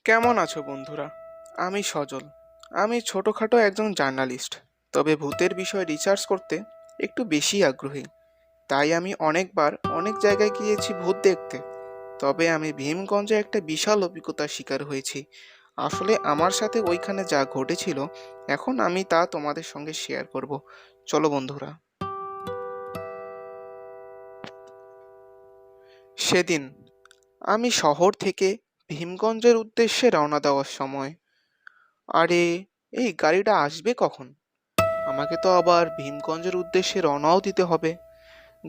কেমন আছো বন্ধুরা? আমি সজল। আমি ছোটখাটো একজন জার্নালিস্ট, তবে ভূতের বিষয়ে রিসার্চ করতে একটু বেশি আগ্রহী। তাই আমি অনেকবার অনেক জায়গায় গিয়েছি ভূত দেখতে। তবে আমি ভীমগঞ্জে একটা বিশাল অভিজ্ঞতার শিকার হয়েছি। আসলে আমার সাথে ওইখানে যা ঘটেছিল, এখন আমি তা তোমাদের সঙ্গে শেয়ার করব। চলো বন্ধুরা। সেদিন আমি শহর থেকে ভীমগঞ্জের উদ্দেশ্যে রওনা দেওয়ার সময়, আরে, এই গাড়িটা আসবে কখন? আমাকে তো আবার ভীমগঞ্জের উদ্দেশ্যে রওনাও দিতে হবে।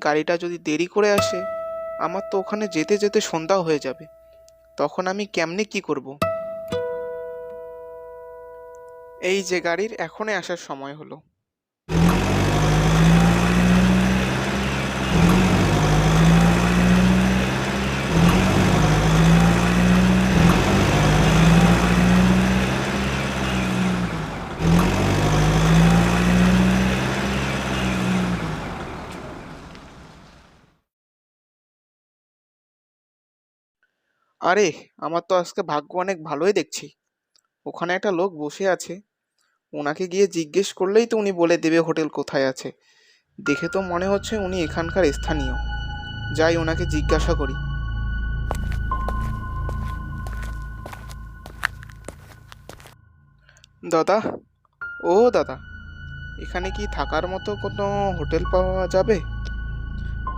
গাড়িটা যদি দেরি করে আসে, আমার তো ওখানে যেতে যেতে সন্ধ্যা হয়ে যাবে। তখন আমি কেমনে কি করব? এই যে গাড়ির এখনই আসার সময় হলো। আরে, আমার তো আজকে ভাগ্য অনেক ভালোই দেখছি। ওখানে একটা লোক বসে আছে। ওনাকে গিয়ে জিজ্ঞেস করলেই তো উনি বলে দেবে হোটেল কোথায় আছে। দেখে তো মনে হচ্ছে উনি এখানকার স্থানীয়। যাই, ওনাকে জিজ্ঞাসা করি। দাদা, ও দাদা, এখানে কি থাকার মতো কোনো হোটেল পাওয়া যাবে?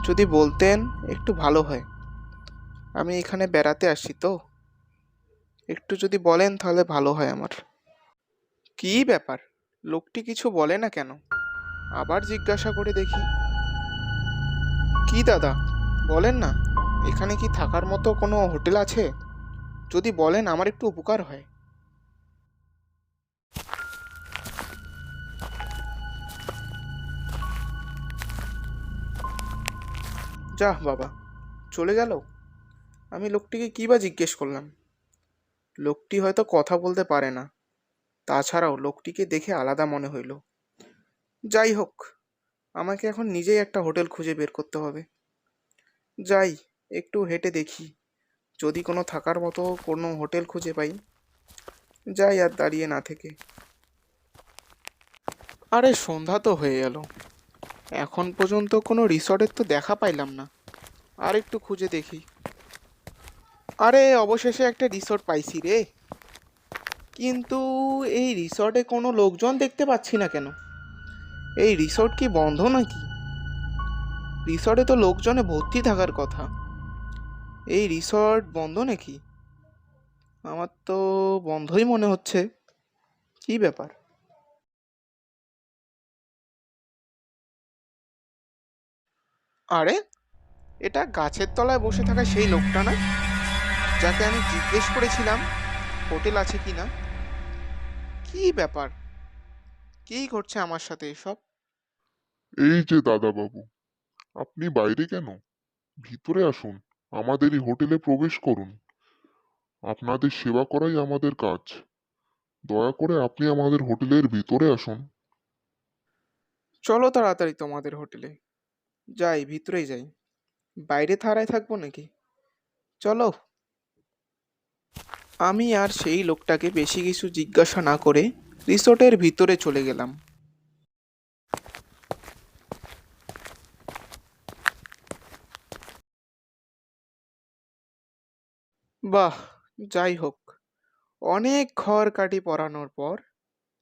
যদি বলতেন একটু ভালো হয়। আমি এখানে বেড়াতে আসছি তো, একটু যদি বলেন তাহলে ভালো হয় আমার। কী ব্যাপার? লোকটি কিছু বলে না কেন? আবার জিজ্ঞাসা করে দেখি। কি দাদা, বলেন না, এখানে কি থাকার মতো কোনো হোটেল আছে? যদি বলেন আমার একটু উপকার হয়। যাহ বাবা, চলে গেল। আমি লোকটিকে কী বা জিজ্ঞেস করলাম? লোকটি হয়তো কথা বলতে পারে না। তাছাড়াও লোকটিকে দেখে আলাদা মনে হইল। যাই হোক, আমাকে এখন নিজেই একটা হোটেল খুঁজে বের করতে হবে। যাই, একটু হেঁটে দেখি, যদি কোনো থাকার মতো কোনো হোটেল খুঁজে পাই। যাই আর দাঁড়িয়ে না থেকে। আরে, সন্ধ্যা তো হয়ে গেল, এখন পর্যন্ত কোনো রিসর্টের তো দেখা পাইলাম না। আর একটু খুঁজে দেখি। আরে, অবশেষে একটা রিসর্ট পাইছি রে। কিন্তু এই রিসর্টে কোনো লোকজন দেখতে পাচ্ছি না কেন? এই রিসর্ট কি বন্ধ নাকি? রিসর্টে তো লোকজনে ভর্তি থাকার কথা। এই রিসর্ট বন্ধ নাকি? আমার তো বন্ধই মনে হচ্ছে। কি ব্যাপার? আরে, এটা গাছের তলায় বসে থাকা সেই লোকটা না, যাকে আমি জিজ্ঞেস করেছিলাম হোটেল আছে কিনা? কি ব্যাপার? কি ঘটছে আমার সাথে এসব? এই যে দাদাবাবু, আপনি বাইরে কেন? ভিতরে আসুন, আমাদের এই হোটেলে প্রবেশ করুন। আপনাদের সেবা করাই আমাদের কাজ। দয়া করে আপনি আমাদের হোটেলের ভিতরে আসুন। চলো তাড়াতাড়ি তোমাদের হোটেলে। যাই, ভিতরেই যাই। বাইরে দাঁড়ায় থাকবো নাকি? চলো। আমি আর সেই লোকটাকে বেশি কিছু জিজ্ঞাসা না করে রিসোর্টের ভিতরে চলে গেলাম। বাহ, যাই হোক, অনেক খড় কাটি পরানোর পর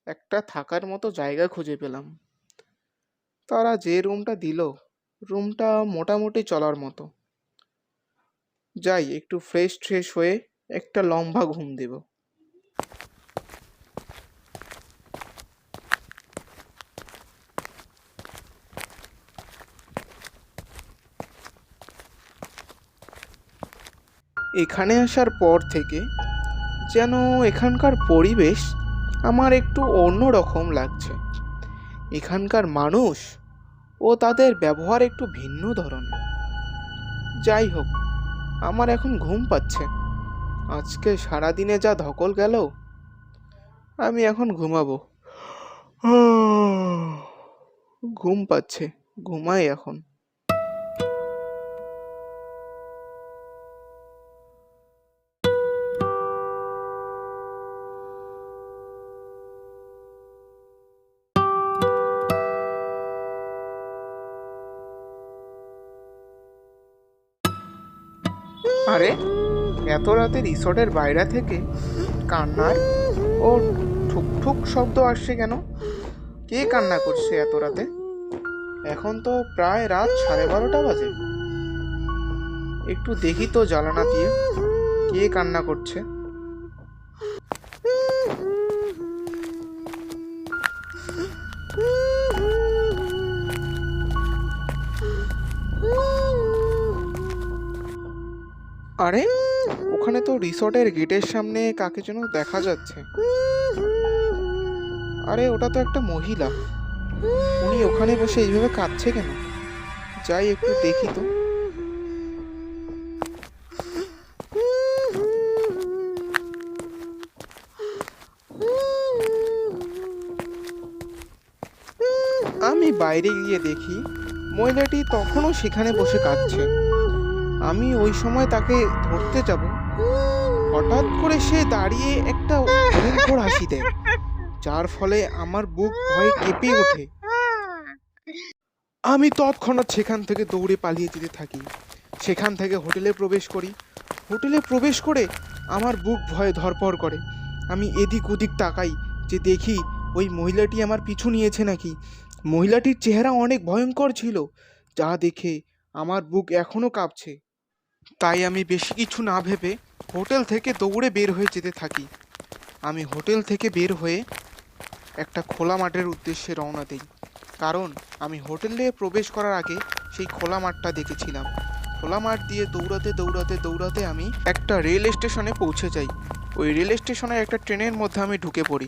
একটা থাকার মতো জায়গা খুঁজে পেলাম। তারা যে রুমটা দিল, রুমটা মোটামুটি চলার মতো। যাই, একটু ফ্রেশ ট্রেশ হয়ে একটা লম্বা ঘুম দেব। এখানে আসার পর থেকে যেন এখানকার পরিবেশ আমার একটু অন্যরকম লাগছে। এখানকার মানুষ ও তাদের ব্যবহার একটু ভিন্ন ধরনের। যাই হোক, আমার এখন ঘুম পাচ্ছে। আজকে সারাদিনে যা ধকল গেল, আমি এখন ঘুমাবো। ঘুম পাচ্ছে, ঘুমাই এখন। আরে, এত রাতে রিসর্টের বাইরে থেকে কান্নার ও ঠুক ঠুক শব্দ আসছে কেন? কে কান্না করছে এত রাতে? এখন তো প্রায় রাত 12:30 বাজে। একটু দেখি তো জানালা দিয়ে কে কান্না করছে। আরে, ওখানে তো রিসর্টের গেটের সামনে কাকে যেন দেখা যাচ্ছে। আরে, ওটা তো একটা মহিলা। উনি ওখানে বসে এইভাবে কাঁদছে কেন? যাই একটু দেখি তো। আমি বাইরে গিয়ে দেখি মহিলাটি তখনও সেখানে বসে কাঁদছে। আমি ওই সময় তাকে ধরতে যাব, হঠাৎ করে সে দাঁড়িয়ে একটা ভয়ঙ্কর হাসি দেয়, যার ফলে আমার বুক ভয়ে কেঁপে ওঠে। আমি তৎক্ষণাৎ সেখান থেকে দৌড়ে পালিয়ে যেতে থাকি। সেখান থেকে হোটেলে প্রবেশ করি। হোটেলে প্রবেশ করে আমার বুক ভয়ে ধড়ফড় করে। আমি এদিক ওদিক তাকাই যে দেখি ওই মহিলাটি আমার পিছু নিয়েছে নাকি। মহিলাটির চেহারা অনেক ভয়ঙ্কর ছিল, যা দেখে আমার বুক এখনও কাঁপছে। তাই আমি বেশি কিছু না ভেবে হোটেল থেকে দৌড়ে বের হয়ে যেতে থাকি। আমি হোটেল থেকে বের হয়ে একটা খোলা মাঠের উদ্দেশ্যে রওনা দিই, কারণ আমি হোটেলে প্রবেশ করার আগে সেই খোলা মাঠটা দেখেছিলাম। খোলা মাঠ দিয়ে দৌড়াতে দৌড়াতে দৌড়াতে আমি একটা রেল স্টেশনে পৌঁছে যাই। ওই রেল স্টেশনের একটা ট্রেনের মধ্যে আমি ঢুকে পড়ি।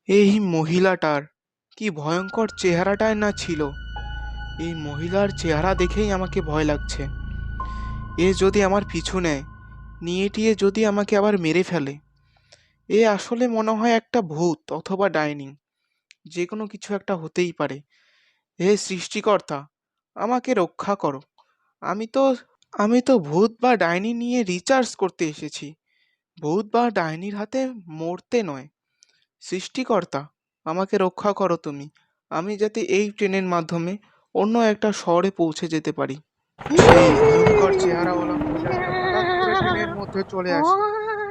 এই মহিলাটার কি ভয়ঙ্কর চেহারাটাই না ছিল! এই মহিলার চেহারা দেখেই আমাকে ভয় লাগছে। এ যদি আমার পিছু নেয়, নিয়ে টিয়ে যদি আমাকে আবার মেরে ফেলে। এ আসলে মনে হয় একটা ভূত অথবা ডাইনি, যে কোনো কিছু একটা হতেই পারে। হে সৃষ্টিকর্তা, আমাকে রক্ষা করো। আমি তো আমি তো ভূত বা ডাইনি নিয়ে রিচার্জ করতে এসেছি, ভূত বা ডাইনির হাতে মরতে নয়। সৃষ্টিকর্তা, আমাকে রক্ষা করো তুমি। আমি যাতে এই ট্রেনের মাধ্যমে অন্য একটা শহরে পৌঁছে যেতে পারি। সেই ভয়ঙ্কর চেহারাওয়ালা মহিলাটা হঠাৎ করে ট্রেনের মধ্যে চলে আসে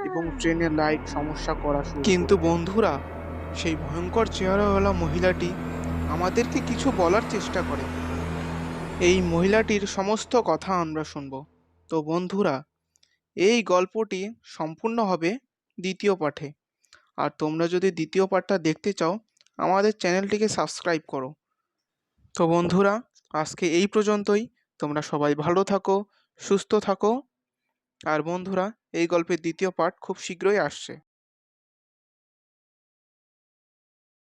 এবং ট্রেনের লাইট সমস্যা করা শুরু। কিন্তু বন্ধুরা, সেই ভয়ঙ্কর চেহারাওয়ালা মহিলাটি আমাদেরকে কিছু বলার চেষ্টা করে। এই মহিলাটির সমস্ত কথা আমরা শুনব। তো বন্ধুরা, এই গল্পটি সম্পূর্ণ হবে দ্বিতীয় পাঠে। আর তোমরা যদি দ্বিতীয় পার্টটা দেখতে চাও, আমাদের চ্যানেলটিকে সাবস্ক্রাইব করো। তো বন্ধুরা, আজকে এই পর্যন্তই। তোমরা সবাই ভালো থাকো, সুস্থ থাকো। আর বন্ধুরা, এই গল্পের দ্বিতীয় পার্ট খুব শীঘ্রই আসছে।